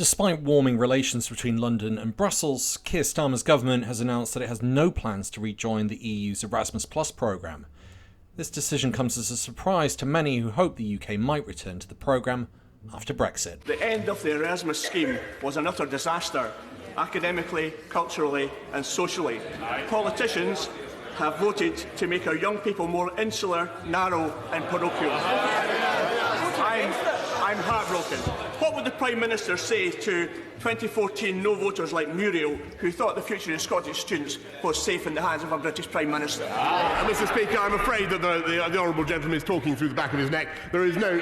Despite warming relations between London and Brussels, Kier Starmer's government has announced that it has no plans to rejoin the EU's Erasmus Plus programme. This decision comes as a surprise to many who hoped the UK might return to the programme after Brexit. The end of the Erasmus scheme was an utter disaster, academically, culturally and socially. Politicians have voted to make our young people more insular, narrow and parochial. I'm heartbroken. What would the Prime Minister say to 2014 no-voters like Muriel, who thought the future of Scottish students was safe in the hands of a British Prime Minister? Mr. Speaker, I'm afraid that the honourable gentleman is talking through the back of his neck. There is no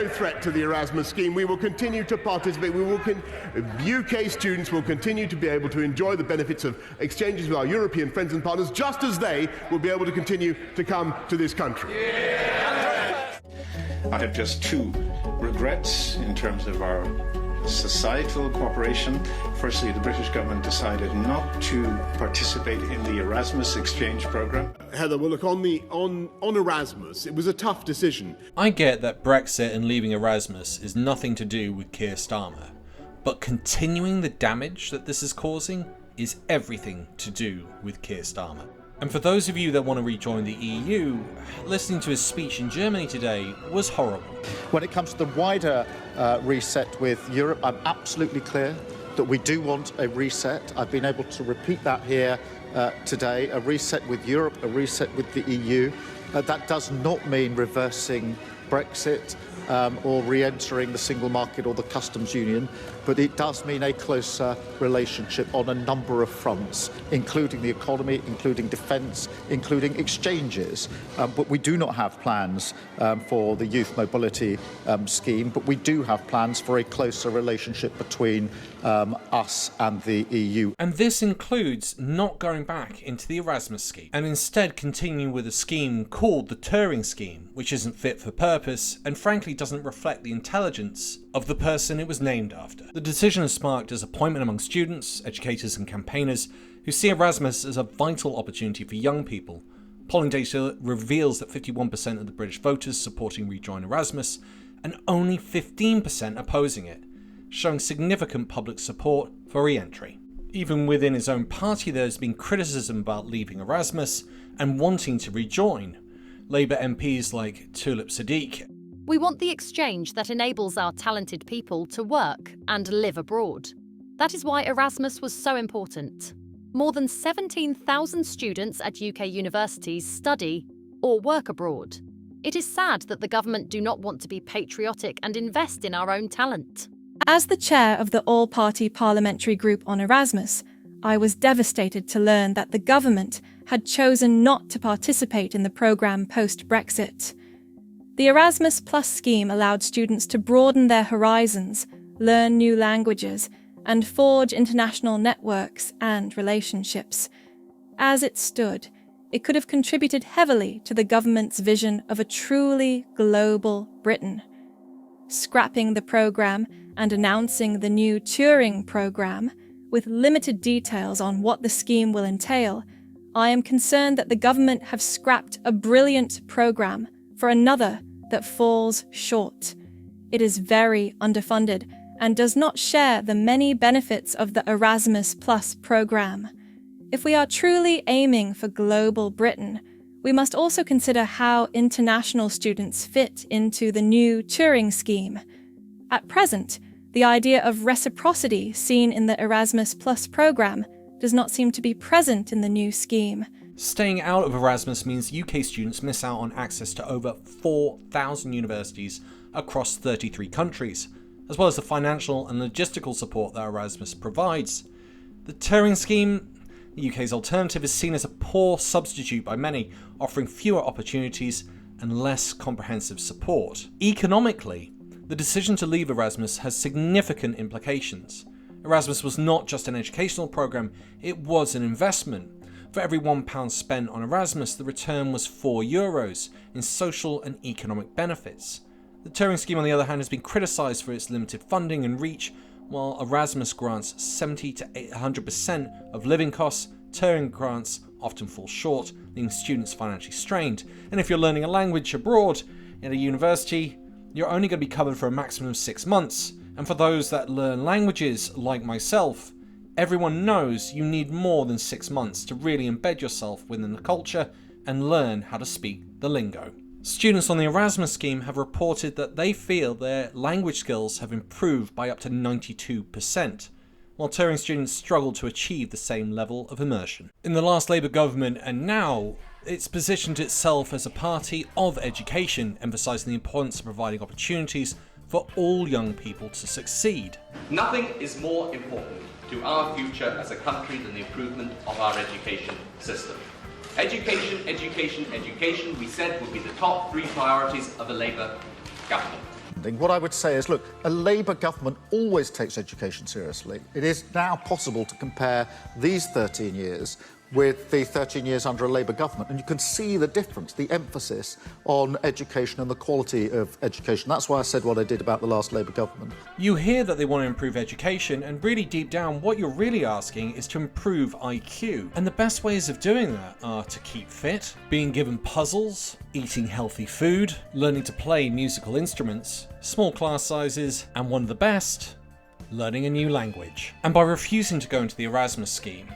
threat to the Erasmus scheme. We will continue to participate. UK students will continue to be able to enjoy the benefits of exchanges with our European friends and partners, just as they will be able to continue to come to this country. I have just two regrets in terms of our societal cooperation. Firstly, the British government decided not to participate in the Erasmus exchange programme. Heather, well, look, on Erasmus, it was a tough decision. I get that Brexit and leaving Erasmus is nothing to do with Kier Starmer, but continuing the damage that this is causing is everything to do with Kier Starmer. And for those of you that want to rejoin the EU, listening to his speech in Germany today was horrible. When it comes to the wider reset with Europe, I'm absolutely clear that we do want a reset. I've been able to repeat that here today, a reset with Europe, a reset with the EU. That does not mean reversing Brexit or re-entering the single market or the customs union, but it does mean a closer relationship on a number of fronts, including the economy, including defence, including exchanges. But we do not have plans for the youth mobility scheme, but we do have plans for a closer relationship between us and the EU. And this includes not going back into the Erasmus scheme, and instead continuing with a scheme called the Turing scheme, which isn't fit for purpose and frankly doesn't reflect the intelligence of the person it was named after. The decision has sparked disappointment among students, educators and campaigners who see Erasmus as a vital opportunity for young people. Polling data reveals that 51% of the British voters supporting rejoin Erasmus and only 15% opposing it, showing significant public support for re-entry. Even within his own party there has been criticism about leaving Erasmus and wanting to rejoin. Labour MPs like Tulip Siddiq. We want the exchange that enables our talented people to work and live abroad. That is why Erasmus was so important. More than 17,000 students at UK universities study or work abroad. It is sad that the government do not want to be patriotic and invest in our own talent. As the chair of the all-party parliamentary group on Erasmus, I was devastated to learn that the government had chosen not to participate in the programme post-Brexit. The Erasmus Plus scheme allowed students to broaden their horizons, learn new languages, and forge international networks and relationships. As it stood, it could have contributed heavily to the government's vision of a truly global Britain. Scrapping the programme and announcing the new Turing programme, with limited details on what the scheme will entail, I am concerned that the government have scrapped a brilliant programme for another that falls short. It is very underfunded and does not share the many benefits of the Erasmus Plus programme. If we are truly aiming for global Britain, we must also consider how international students fit into the new Turing scheme. At present, the idea of reciprocity seen in the Erasmus Plus programme does not seem to be present in the new scheme. Staying out of Erasmus means UK students miss out on access to over 4,000 universities across 33 countries, as well as the financial and logistical support that Erasmus provides. The Turing scheme, the UK's alternative, is seen as a poor substitute by many, offering fewer opportunities and less comprehensive support. Economically, the decision to leave Erasmus has significant implications. Erasmus was not just an educational programme, it was an investment. For every £1 spent on Erasmus, the return was €4 in social and economic benefits. The Turing scheme, on the other hand, has been criticised for its limited funding and reach. While Erasmus grants 70 to 100% of living costs, Turing grants often fall short, leaving students financially strained. And if you're learning a language abroad at a university, you're only going to be covered for a maximum of 6 months, And for those that learn languages, like myself, everyone knows you need more than 6 months to really embed yourself within the culture and learn how to speak the lingo. Students on the Erasmus scheme have reported that they feel their language skills have improved by up to 92%, while touring students struggle to achieve the same level of immersion. In the last Labour government and now, it's positioned itself as a party of education, emphasising the importance of providing opportunities for all young people to succeed. Nothing is more important to our future as a country than the improvement of our education system. Education, education, education, we said, would be the top 3 priorities of a Labour government. What I would say is, look, a Labour government always takes education seriously. It is now possible to compare these 13 years with the 13 years under a Labour government, and you can see the difference, the emphasis on education and the quality of education. That's why I said what I did about the last Labour government. You hear that they want to improve education, and really deep down what you're really asking is to improve IQ. And the best ways of doing that are to keep fit, being given puzzles, eating healthy food, learning to play musical instruments, small class sizes, and one of the best, learning a new language. And by refusing to go into the Erasmus scheme,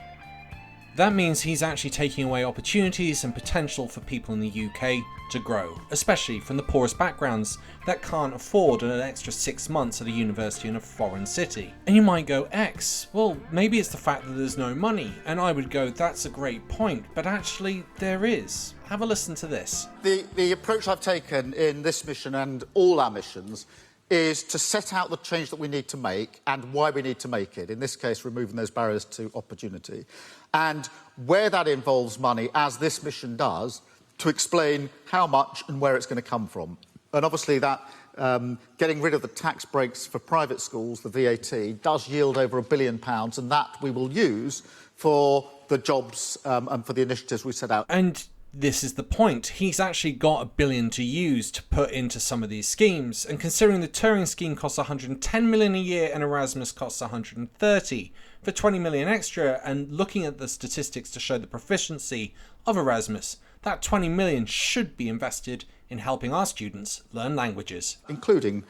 that means he's actually taking away opportunities and potential for people in the UK to grow, especially from the poorest backgrounds that can't afford an extra 6 months at a university in a foreign city. And you might go, X, well, maybe it's the fact that there's no money. And I would go, that's a great point, but actually there is. Have a listen to this. The approach I've taken in this mission and all our missions is to set out the change that we need to make and why we need to make it, in this case removing those barriers to opportunity. And where that involves money, as this mission does, to explain how much and where it's going to come from. And obviously that getting rid of the tax breaks for private schools, the VAT, does yield over £1 billion, and that we will use for the jobs and for the initiatives we set out. And this is the point. He's actually got £1 billion to use to put into some of these schemes, and considering the Turing scheme costs 110 million a year and Erasmus costs 130 for 20 million extra, and looking at the statistics to show the proficiency of Erasmus, that 20 million should be invested in helping our students learn languages, including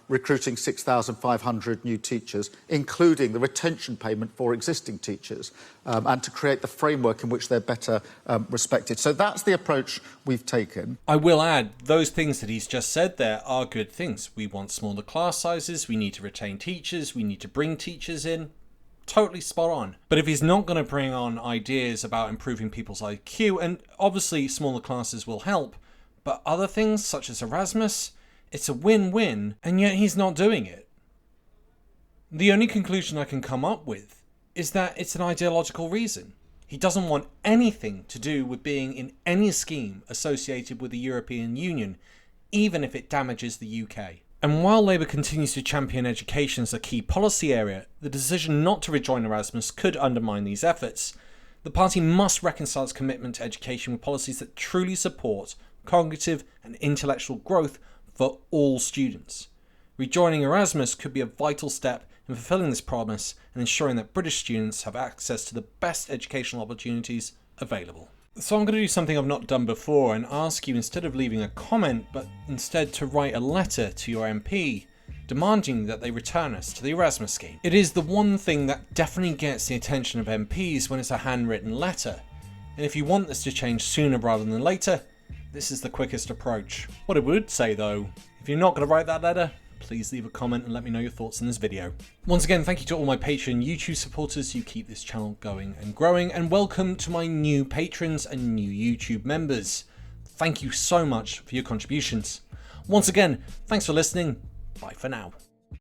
recruiting 6,500 new teachers, including the retention payment for existing teachers, and to create the framework in which they're better respected. So that's the approach we've taken. I will add, those things that he's just said there are good things. We want smaller class sizes, we need to retain teachers, we need to bring teachers in. Totally spot on. But if he's not going to bring on ideas about improving people's IQ, and obviously smaller classes will help, but other things such as Erasmus, it's a win-win, and yet he's not doing it. The only conclusion I can come up with is that it's an ideological reason. He doesn't want anything to do with being in any scheme associated with the European Union, even if it damages the UK. And while Labour continues to champion education as a key policy area, the decision not to rejoin Erasmus could undermine these efforts. The party must reconcile its commitment to education with policies that truly support cognitive and intellectual growth for all students. Rejoining Erasmus could be a vital step in fulfilling this promise and ensuring that British students have access to the best educational opportunities available. So I'm going to do something I've not done before and ask you, instead of leaving a comment, but instead to write a letter to your MP demanding that they return us to the Erasmus scheme. It is the one thing that definitely gets the attention of MPs when it's a handwritten letter. And if you want this to change sooner rather than later, this is the quickest approach. What I would say though, if you're not going to write that letter, please leave a comment and let me know your thoughts in this video. Once again, thank you to all my Patreon YouTube supporters who keep this channel going and growing, and welcome to my new patrons and new YouTube members. Thank you so much for your contributions. Once again, thanks for listening. Bye for now.